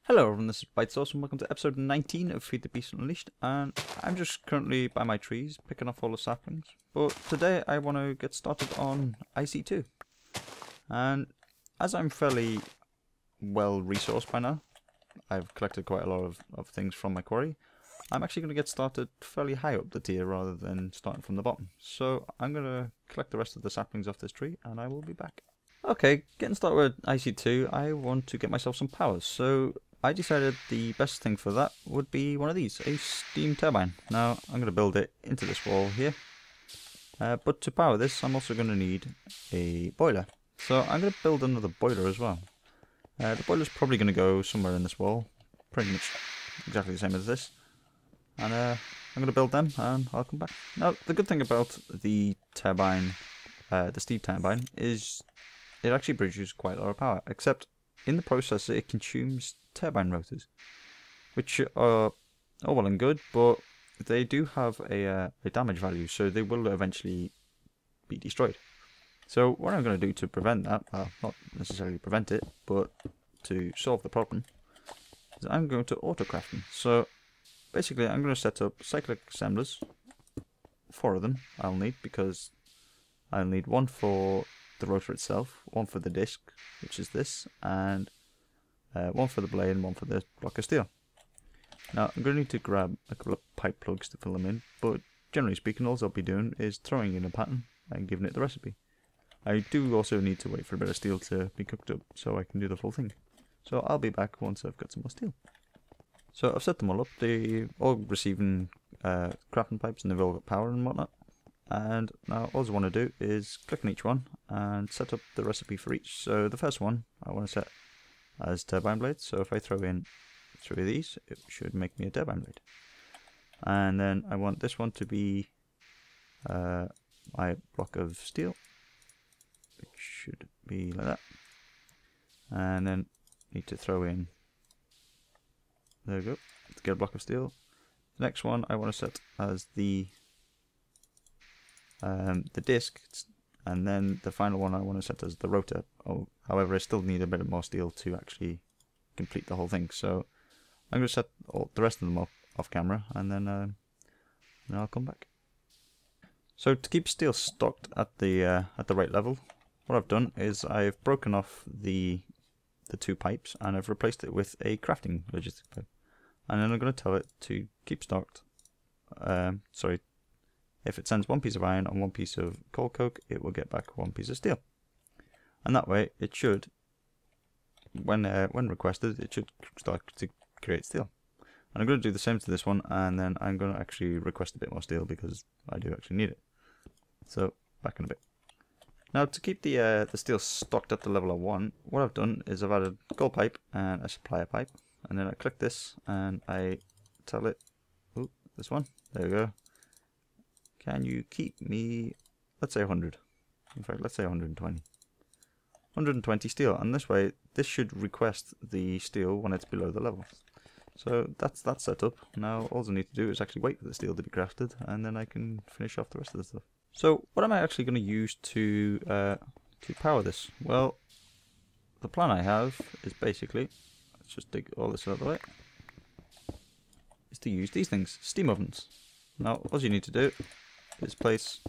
Hello everyone, this is Bytesauce and welcome to episode 19 of Feed the Beast Unleashed, and I'm just currently by my trees picking off all the saplings, but today I want to get started on IC2. And as I'm fairly well resourced by now, I've collected quite a lot of things from my quarry, I'm actually going to get started fairly high up the tier rather than starting from the bottom. So I'm going to collect the rest of the saplings off this tree and I will be back. Okay, getting started with IC2, I want to get myself some powers, so I decided the best thing for that would be one of these, a steam turbine. Now, I'm going to build it into this wall here. But to power this, I'm also going to need a boiler. So I'm going to build another boiler as well. The boiler's probably going to go somewhere in this wall, pretty much exactly the same as this. And I'm going to build them and I'll come back. Now, the good thing about the turbine, the steam turbine, is it actually produces quite a lot of power, except in the process it consumes turbine rotors, which are all well and good, but they do have a damage value, so they will eventually be destroyed. So what I'm going to do to prevent that, not necessarily prevent it, but to solve the problem, is I'm going to auto-craft them. So basically I'm going to set up cyclic assemblers, 4 of them I'll need, because I'll need one for the rotor itself, one for the disc, which is this, and one for the blade and one for the block of steel. Now I'm going to need to grab a couple of pipe plugs to fill them in, but generally speaking all I'll be doing is throwing in a pattern and giving it the recipe. I do also need to wait for a bit of steel to be cooked up so I can do the full thing. So I'll be back once I've got some more steel. So I've set them all up, they're all receiving crafting pipes and they've all got power and whatnot. And now all I want to do is click on each one and set up the recipe for each. So the first one I want to set as turbine blades, so if I throw in 3 of these it should make me a turbine blade. And then I want this one to be my block of steel, which should be like that. And then need to throw in, there we go, to get a block of steel. The next one I want to set as the disc, and then the final one I want to set as the rotor. Oh, however, I still need a bit more steel to actually complete the whole thing, so I'm going to set the rest of them up off camera, and then I'll come back. So to keep steel stocked at the right level, what I've done is I've broken off the 2 pipes and I've replaced it with a crafting logistic pipe, and then I'm going to tell it to keep stocked. If it sends 1 piece of iron and 1 piece of coal coke, it will get back 1 piece of steel. And that way, it should, when requested, it should start to create steel. And I'm going to do the same to this one, and then I'm going to actually request a bit more steel because I do actually need it. So, back in a bit. Now, to keep the steel stocked at the level I want, what I've done is I've added a gold pipe and a supplier pipe, and then I click this and I tell it, oh, this one, there we go. Can you keep me, let's say 100, in fact let's say 120. 120 steel, and this way this should request the steel when it's below the level. So that's that set up. Now all I need to do is actually wait for the steel to be crafted, and then I can finish off the rest of the stuff. So what am I actually going to use to power this? Well, the plan I have is basically, let's just dig all this out of the way, is to use these things, steam ovens. Now all you need to do is place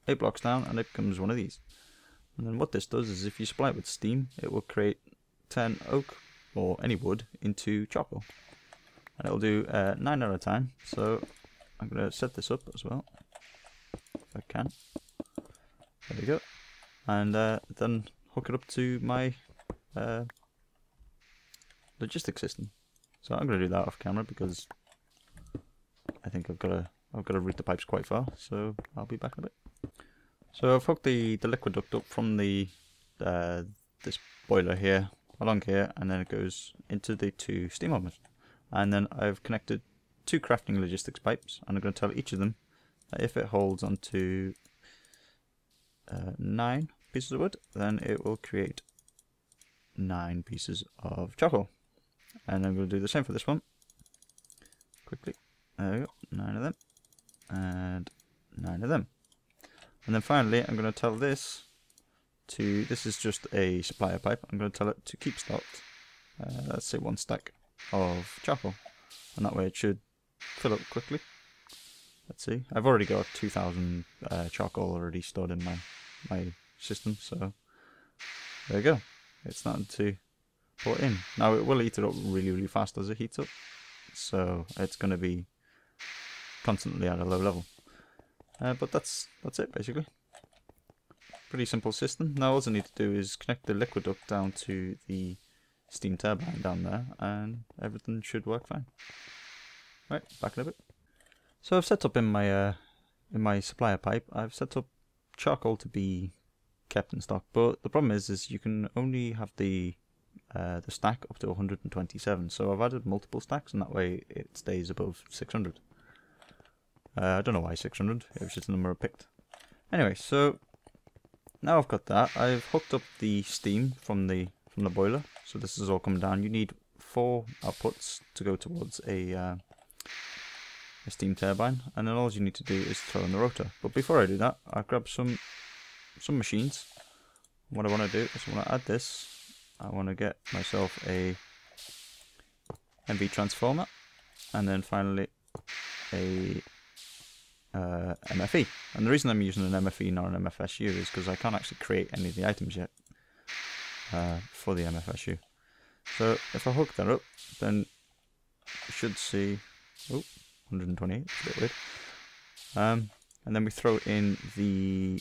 8 blocks down and it becomes one of these. And then what this does is if you supply it with steam, it will create 10 oak or any wood into charcoal. And it will do 9 at a time. So I'm going to set this up as well, if I can. There we go. And then hook it up to my logistic system. So I'm going to do that off camera because I think I've got to route the pipes quite far, so I'll be back in a bit. So I've hooked the liquid duct up from the this boiler here along here, and then it goes into the 2 steam ovens. And then I've connected 2 crafting logistics pipes, and I'm going to tell each of them that if it holds onto 9 pieces of wood, then it will create 9 pieces of charcoal. And I'm going to do the same for this one. Quickly. There we go, 9 of them, and 9 of them. And then finally I'm going to tell this to, this is just a supplier pipe, I'm going to tell it to keep stocked let's say 1 stack of charcoal, and that way it should fill up quickly. Let's see, I've already got 2,000 charcoal already stored in my system, so there you go. It's starting to pour in. Now it will heat it up really fast as it heats up, so it's going to be constantly at a low level. But that's it basically. Pretty simple system. Now all I need to do is connect the liquid duct down to the steam turbine down there, and everything should work fine. Right, back in a bit. So I've set up in my supplier pipe, I've set up charcoal to be kept in stock, but the problem is you can only have the stack up to 127. So I've added multiple stacks, and that way it stays above 600. I don't know why 600. It was just the number I picked. Anyway, so now I've got that. I've hooked up the steam from the boiler, so this is all coming down. You need 4 outputs to go towards a steam turbine, and then all you need to do is throw in the rotor. But before I do that, I've grabbed some machines. What I want to do is I want to add this. I want to get myself a MV transformer, and then finally a MFE. And the reason I'm using an MFE not an MFSU is because I can't actually create any of the items yet for the MFSU. So if I hook that up, then you should see 128, it's a bit weird. And then we throw in the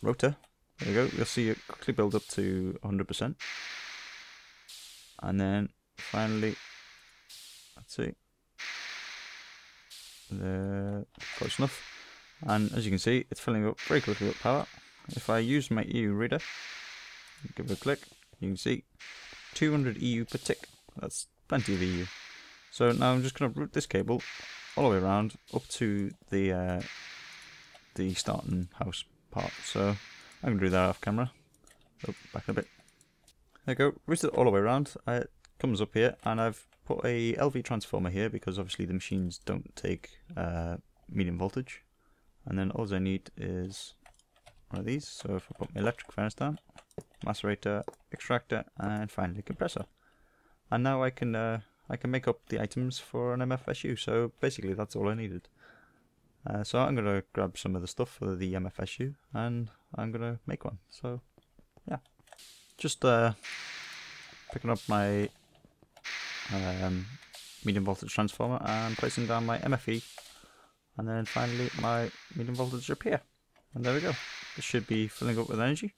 rotor. There we go. You'll see it quickly build up to 100%. And then finally, let's see, close enough. And as you can see, it's filling up very quickly with power. If I use my EU reader, give it a click, you can see 200 EU per tick. That's plenty of EU. So now I'm just going to route this cable all the way around up to the starting house part. So I'm going to do that off camera. Oh, back a bit. There you go, route it all the way around. It comes up here, and I've put a LV transformer here because obviously the machines don't take medium voltage. And then all I need is one of these. So if I put my electric furnace down, macerator, extractor, and finally compressor. And now I can make up the items for an MFSU. So basically that's all I needed. So I'm going to grab some of the stuff for the MFSU, and I'm going to make one. So yeah, just picking up my medium voltage transformer and placing down my MFE, and then finally my medium voltage up here. And there we go. This should be filling up with energy,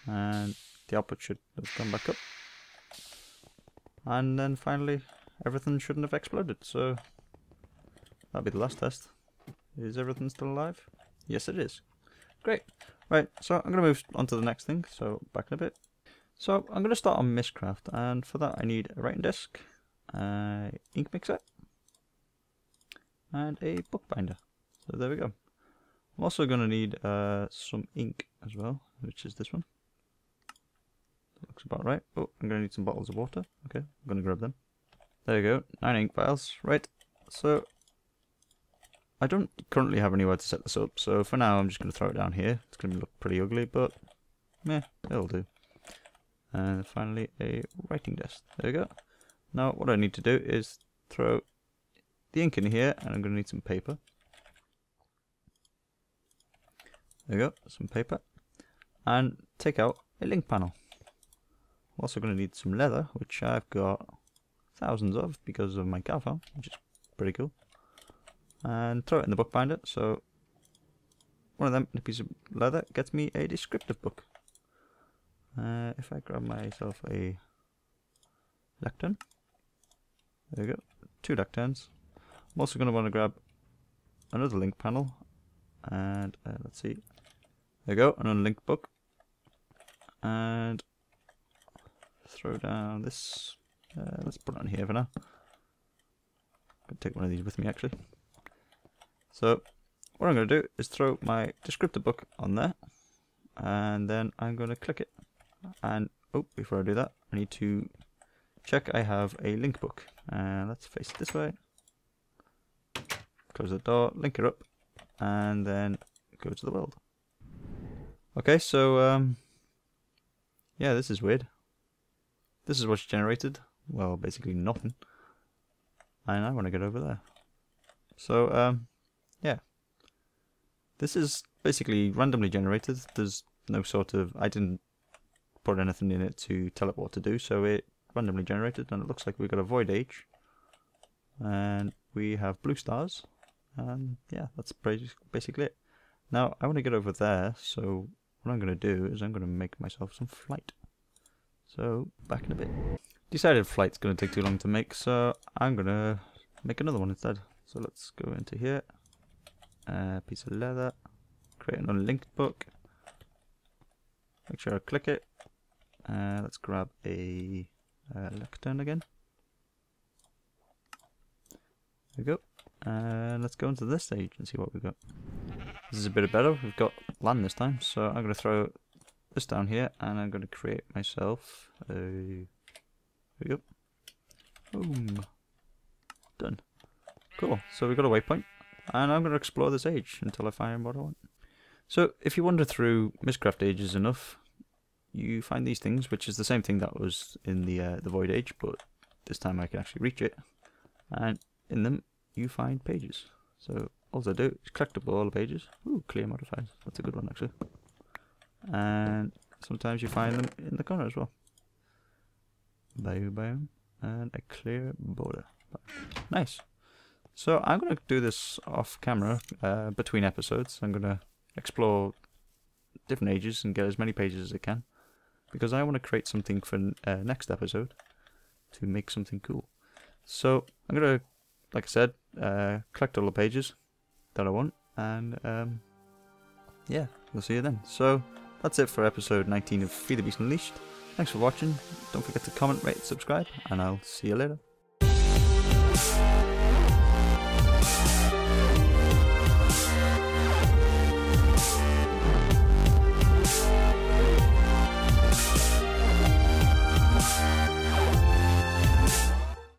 and the output should have gone back up. And then finally everything shouldn't have exploded. So that'll be the last test. Is everything still alive? Yes, it is. Great. Right, so I'm going to move on to the next thing, so back in a bit. So I'm going to start on Mystcraft, and for that I need a writing desk, ink mixer, and a bookbinder. So there we go. I'm also going to need some ink as well, which is this one. That looks about right. Oh, I'm going to need some bottles of water. Okay, I'm going to grab them. There you go, 9 ink vials. Right, so I don't currently have anywhere to set this up, so for now I'm just going to throw it down here. It's going to look pretty ugly, but meh, it'll do. And finally a writing desk. There we go. Now what I need to do is throw the ink in here, and I'm going to need some paper. There we go, some paper. And take out a link panel. I'm also going to need some leather, which I've got thousands of because of my cow farm, which is pretty cool. And throw it in the bookbinder. So one of them, a piece of leather, gets me a descriptive book. If I grab myself a lectern, there we go, 2 lecterns. I'm also going to want to grab another link panel, and let's see, there we go, an unlinked book, and throw down this. Let's put it on here for now. I'm going to take one of these with me actually. So what I'm going to do is throw my descriptor book on there, and then I'm going to click it. And oh, before I do that, I need to check I have a link book. Let's face it this way. Close the door, link it up, and then go to the world. Okay, so yeah, this is weird. this is what's generated. Well, basically nothing. And I want to get over there. So, yeah. This is basically randomly generated. There's no sort of... I didn't put anything in it to tell it what to do, so it randomly generated, and it looks like we've got a voyage. And we have blue stars. And yeah, that's basically it. Now, I want to get over there, so what I'm going to do is I'm going to make myself some flight. So, back in a bit. Decided flight's going to take too long to make, so I'm going to make another one instead. So let's go into here. Piece of leather. Create an unlinked book. Make sure I click it. Let's grab a lectern again. There we go. And let's go into this stage and see what we've got. This is a bit better. We've got land this time, so I'm going to throw this down here, and I'm going to create myself a... There we go. Boom. Done. Cool. So we've got a waypoint, and I'm going to explore this age until I find what I want. So if you wander through Mystcraft ages enough, you find these things, which is the same thing that was in the void age, but this time I can actually reach it. And in them, you find pages. So all I do is collect up all the pages. Ooh, clear modifiers. That's a good one, actually. And sometimes you find them in the corner as well. Biome. And a clear border. Nice. So I'm going to do this off camera between episodes. I'm going to explore different ages and get as many pages as I can, because I want to create something for next episode to make something cool. So I'm going to, like I said, collect all the pages that I want, and yeah, we'll see you then. So that's it for episode 19 of Feed the Beast Unleashed. Thanks for watching. Don't forget to comment, rate, subscribe, and I'll see you later.